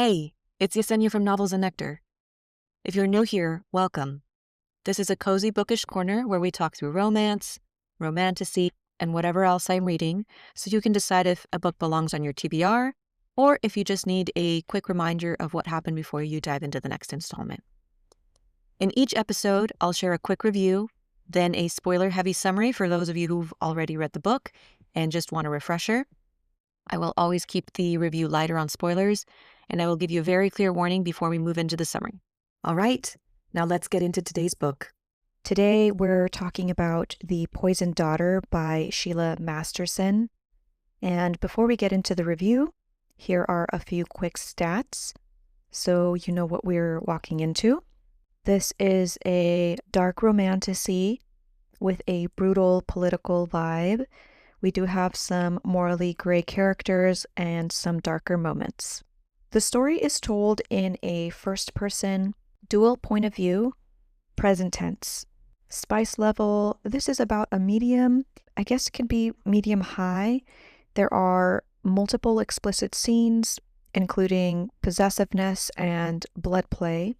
Hey, it's Yesenia from Novels and Nectar. If you're new here, welcome. This is a cozy bookish corner where we talk through romance, romantasy, and whatever else I'm reading, so you can decide if a book belongs on your TBR or if you just need a quick reminder of what happened before you dive into the next installment. In each episode, I'll share a quick review, then a spoiler-heavy summary for those of you who've already read the book and just want a refresher. I will always keep the review lighter on spoilers, and I will give you a very clear warning before we move into the summary. All right, now let's get into today's book. Today we're talking about The Poisoned Daughter by Sheila Masterson. And before we get into the review, here are a few quick stats so you know what we're walking into. This is a dark romantasy with a brutal political vibe. We do have some morally gray characters and some darker moments. The story is told in a first-person, dual point of view, present tense. Spice level, this is about a medium, I guess it can be medium high. There are multiple explicit scenes, including possessiveness and blood play.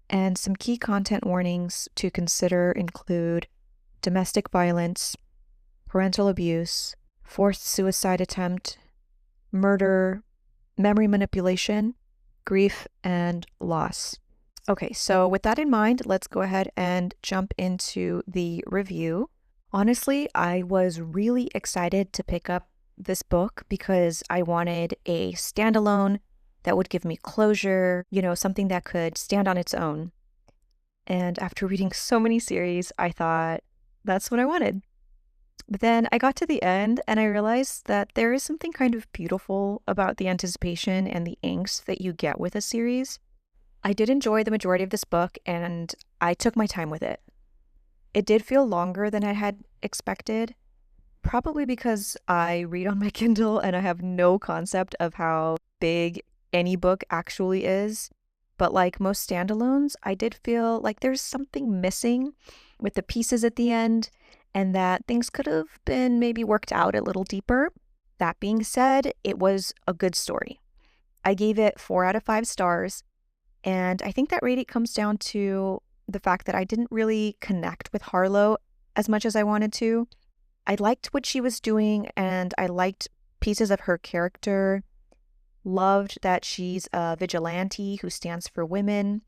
And some key content warnings to consider include domestic violence, parental abuse, forced suicide attempt, murder, memory manipulation, grief, and loss. Okay, so with that in mind, let's go ahead and jump into the review. Honestly, I was really excited to pick up this book because I wanted a standalone that would give me closure, something that could stand on its own. And after reading so many series, I thought that's what I wanted. But then I got to the end and I realized that there is something kind of beautiful about the anticipation and the angst that you get with a series. I did enjoy the majority of this book and I took my time with it. It did feel longer than I had expected, probably because I read on my Kindle and I have no concept of how big any book actually is. But like most standalones, I did feel like there's something missing with the pieces at the end and that things could have been maybe worked out a little deeper. That being said, it was a good story. I gave it 4 out of 5 stars. And I think that rating comes down to the fact that I didn't really connect with Harlow as much as I wanted to. I liked what she was doing and I liked pieces of her character. Loved that she's a vigilante who stands for women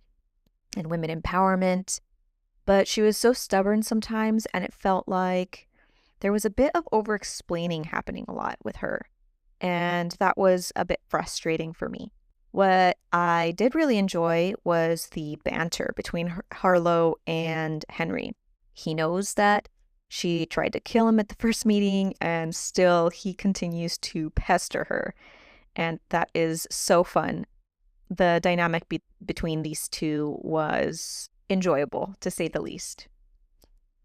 and women empowerment. But she was so stubborn sometimes and it felt like there was a bit of over-explaining happening a lot with her. And that was a bit frustrating for me. What I did really enjoy was the banter between Harlow and Henry. He knows that she tried to kill him at the first meeting, and still he continues to pester her. And that is so fun. The dynamic between these two was enjoyable, to say the least.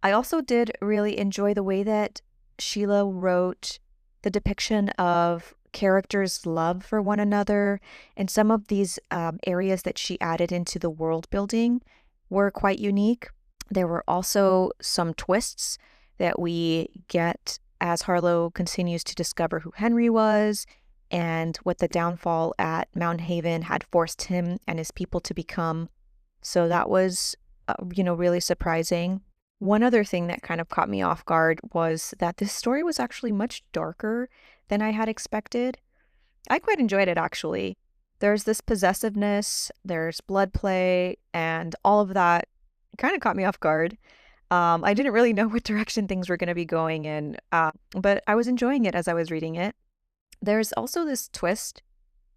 I also did really enjoy the way that Sheila wrote the depiction of characters' love for one another, and some of these areas that she added into the world building were quite unique. There were also some twists that we get as Harlow continues to discover who Henry was and what the downfall at Mount Haven had forced him and his people to become. So that was, really surprising. One other thing that kind of caught me off guard was that this story was actually much darker than I had expected. I quite enjoyed it, actually. There's this possessiveness, there's blood play, and all of that kind of caught me off guard. I didn't really know what direction things were going to be going in, but I was enjoying it as I was reading it. There's also this twist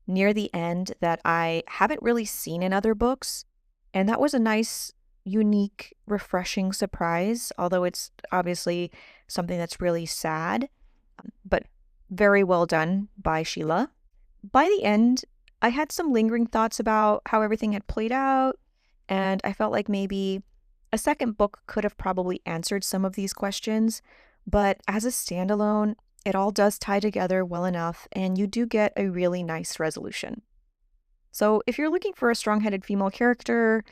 near the end that I haven't really seen in other books, and that was a nice, unique, refreshing surprise, although it's obviously something that's really sad, but very well done by Sheila. By the end, I had some lingering thoughts about how everything had played out, and I felt like maybe a second book could have probably answered some of these questions, but as a standalone, it all does tie together well enough, and you do get a really nice resolution. So if you're looking for a strong-headed female character,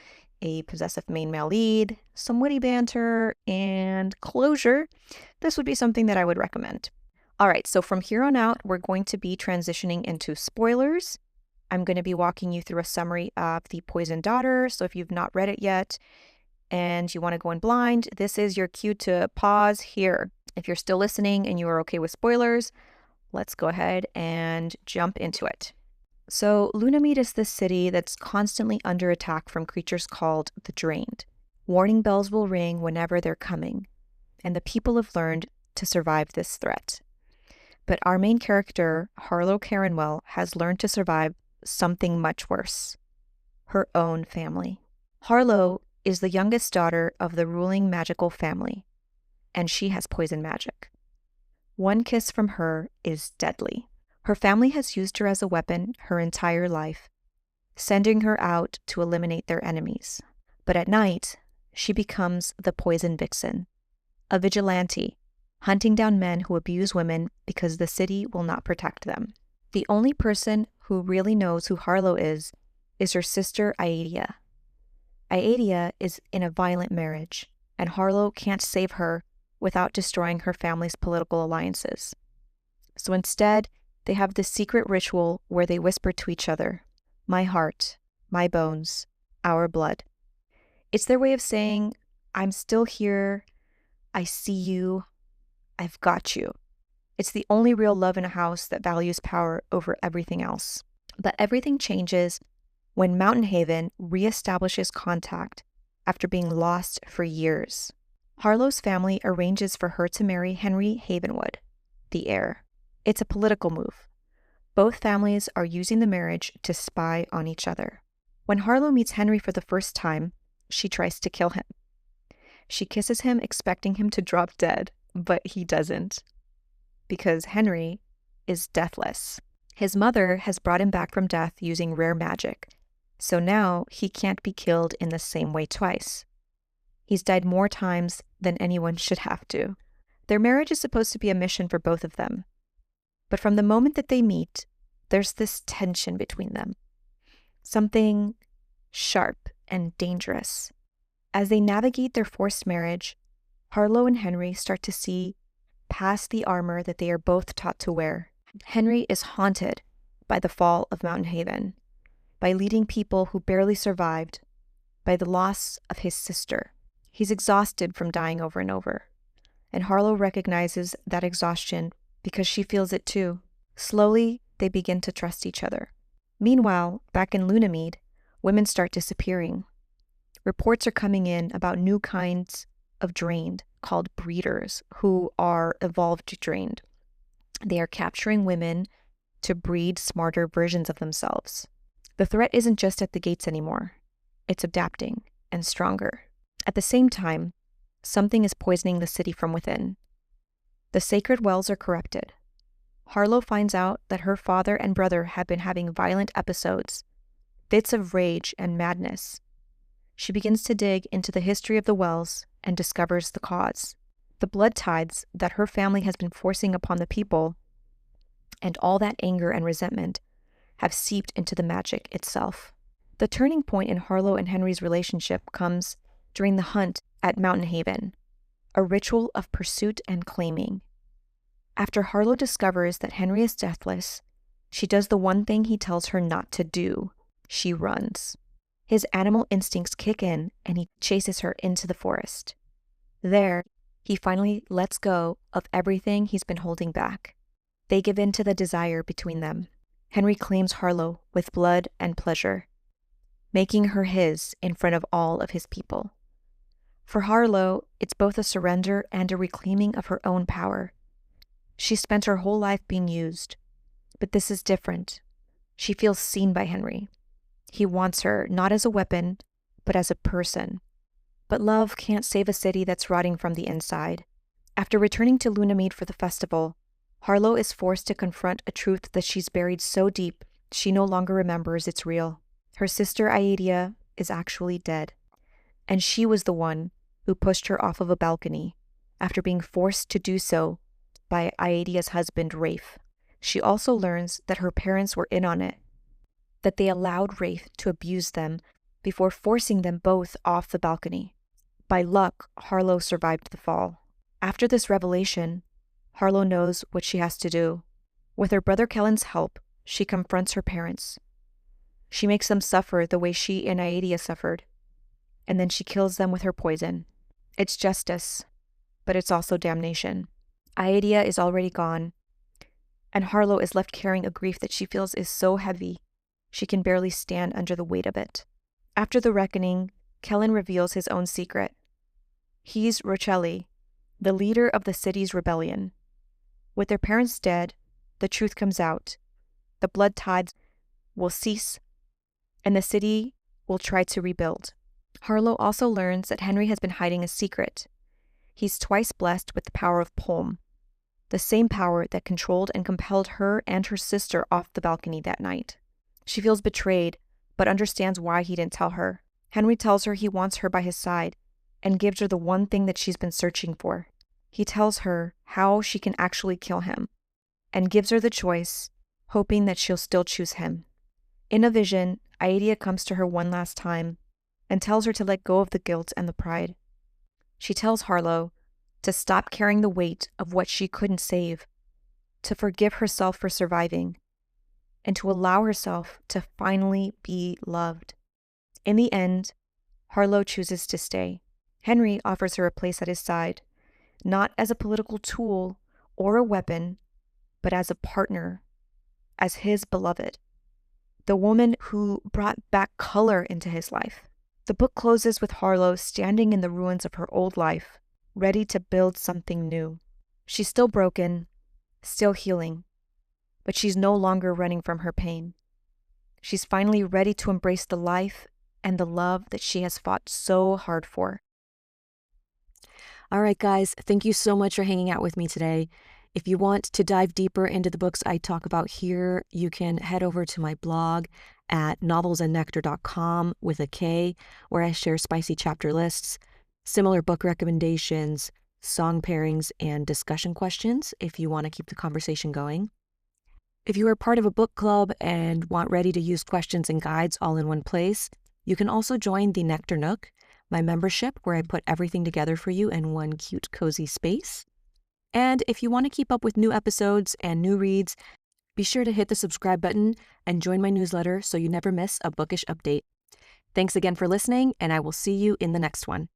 a possessive main male lead, some witty banter, and closure, this would be something that I would recommend. All right, so from here on out, we're going to be transitioning into spoilers. I'm going to be walking you through a summary of The Poisoned Daughter. So if you've not read it yet and you want to go in blind, this is your cue to pause here. If you're still listening and you are okay with spoilers, let's go ahead and jump into it. So Lunamede is this city that's constantly under attack from creatures called the Drained. Warning bells will ring whenever they're coming, and the people have learned to survive this threat. But our main character, Harlow Caranwell, has learned to survive something much worse: her own family. Harlow is the youngest daughter of the ruling magical family, and she has poison magic. One kiss from her is deadly. Her family has used her as a weapon her entire life, sending her out to eliminate their enemies. But at night, she becomes the Poison Vixen, a vigilante, hunting down men who abuse women because the city will not protect them. The only person who really knows who Harlow is her sister Aedia. Aedia is in a violent marriage, and Harlow can't save her without destroying her family's political alliances. So instead, they have this secret ritual where they whisper to each other, "My heart, my bones, our blood." It's their way of saying, "I'm still here, I see you, I've got you." It's the only real love in a house that values power over everything else. But everything changes when Mountain Haven reestablishes contact after being lost for years. Harlow's family arranges for her to marry Henry Havenwood, the heir. It's a political move. Both families are using the marriage to spy on each other. When Harlow meets Henry for the first time, she tries to kill him. She kisses him expecting him to drop dead, but he doesn't, because Henry is deathless. His mother has brought him back from death using rare magic, so now he can't be killed in the same way twice. He's died more times than anyone should have to. Their marriage is supposed to be a mission for both of them. But from the moment that they meet, there's this tension between them. Something sharp and dangerous. As they navigate their forced marriage, Harlow and Henry start to see past the armor that they are both taught to wear. Henry is haunted by the fall of Mountain Haven, by leading people who barely survived, by the loss of his sister. He's exhausted from dying over and over, and Harlow recognizes that exhaustion because she feels it too. Slowly, they begin to trust each other. Meanwhile, back in Lunamede, women start disappearing. Reports are coming in about new kinds of Drained called breeders who are evolved Drained. They are capturing women to breed smarter versions of themselves. The threat isn't just at the gates anymore. It's adapting and stronger. At the same time, something is poisoning the city from within. The sacred wells are corrupted. Harlow finds out that her father and brother have been having violent episodes, fits of rage and madness. She begins to dig into the history of the wells and discovers the cause. The blood tides that her family has been forcing upon the people, and all that anger and resentment, have seeped into the magic itself. The turning point in Harlow and Henry's relationship comes during the hunt at Mountain Haven, a ritual of pursuit and claiming. After Harlow discovers that Henry is deathless, she does the one thing he tells her not to do. She runs. His animal instincts kick in, and he chases her into the forest. There, he finally lets go of everything he's been holding back. They give in to the desire between them. Henry claims Harlow with blood and pleasure, making her his in front of all of his people. For Harlow, it's both a surrender and a reclaiming of her own power. She spent her whole life being used, but this is different. She feels seen by Henry. He wants her not as a weapon, but as a person. But love can't save a city that's rotting from the inside. After returning to Lunamede for the festival, Harlow is forced to confront a truth that she's buried so deep she no longer remembers it's real. Her sister Aedia is actually dead, and she was the one who pushed her off of a balcony after being forced to do so by Aedia's husband, Rafe. She also learns that her parents were in on it, that they allowed Rafe to abuse them before forcing them both off the balcony. By luck, Harlow survived the fall. After this revelation, Harlow knows what she has to do. With her brother Kellen's help, she confronts her parents. She makes them suffer the way she and Aedia suffered, and then she kills them with her poison. It's justice, but it's also damnation. Aedia is already gone, and Harlow is left carrying a grief that she feels is so heavy she can barely stand under the weight of it. After the reckoning, Kellen reveals his own secret. He's Rocelli, the leader of the city's rebellion. With their parents dead, the truth comes out. The blood tides will cease, and the city will try to rebuild. Harlow also learns that Henry has been hiding a secret. He's twice blessed with the power of Polm, the same power that controlled and compelled her and her sister off the balcony that night. She feels betrayed, but understands why he didn't tell her. Henry tells her he wants her by his side and gives her the one thing that she's been searching for. He tells her how she can actually kill him and gives her the choice, hoping that she'll still choose him. In a vision, Aedia comes to her one last time and tells her to let go of the guilt and the pride. She tells Harlow to stop carrying the weight of what she couldn't save, to forgive herself for surviving, and to allow herself to finally be loved. In the end, Harlow chooses to stay. Henry offers her a place at his side, not as a political tool or a weapon, but as a partner, as his beloved, the woman who brought back color into his life. The book closes with Harlow standing in the ruins of her old life, ready to build something new. She's still broken, still healing, but she's no longer running from her pain. She's finally ready to embrace the life and the love that she has fought so hard for. All right, guys, thank you so much for hanging out with me today. If you want to dive deeper into the books I talk about here, you can head over to my blog at novelsandnectar.com with a K, where I share spicy chapter lists, similar book recommendations, song pairings, and discussion questions if you want to keep the conversation going. If you are part of a book club and want ready-to-use questions and guides all in one place, you can also join the Nectar Nook, my membership where I put everything together for you in one cute, cozy space. And if you want to keep up with new episodes and new reads, be sure to hit the subscribe button and join my newsletter so you never miss a bookish update. Thanks again for listening, and I will see you in the next one.